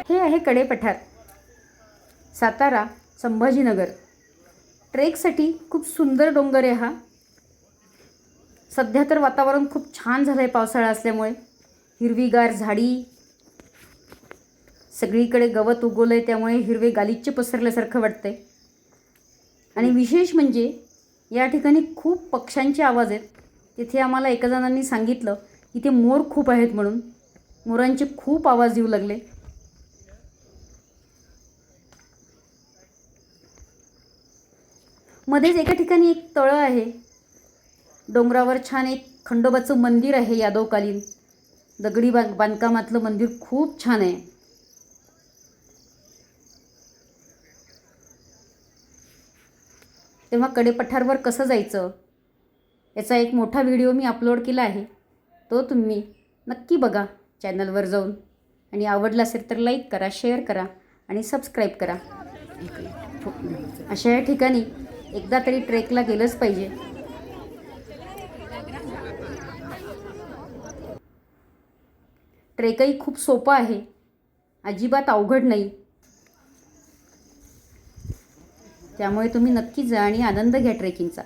हे आहे कडेपठार, सातारा संभाजीनगर. ट्रेकसाठी खूप सुंदर डोंगर आहे हा. सध्या तर वातावरण खूप छान झालं आहे पावसाळा असल्यामुळे. हिरवीगार झाडी, सगळीकडे गवत उगवलं आहे, त्यामुळे हिरवे गालिचे पसरल्यासारखं वाटतंय. आणि विशेष म्हणजे या ठिकाणी खूप पक्ष्यांचे आवाज आहेत. तिथे आम्हाला एका जणांनी सांगितलं की इथे मोर खूप आहेत म्हणून. मोरांचे खूप आवाज येऊ लागले. मध्येच एका ठिकाणी एक तळं आहे. डोंगरावर छान एक खंडोबाचं मंदिर आहे, यादवकालीन दगडी बांधकामातलं मंदिर खूप छान आहे. तेव्हा कडेपठारवर कसं जायचं याचा एक मोठा व्हिडिओ मी अपलोड केला आहे. तो तुम्ही नक्की बघा चॅनलवर जाऊन. आणि आवडला असेल तर लाईक करा, शेअर करा आणि सबस्क्राईब करा. अशा या ठिकाणी एकदा तरी ट्रेकला गेलंच पाहिजे. ट्रेकही खूप सोपं आहे, अजिबात अवघड नाही. त्यामुळे तुम्ही नक्की जा आणि आनंद घ्या ट्रेकिंगचा.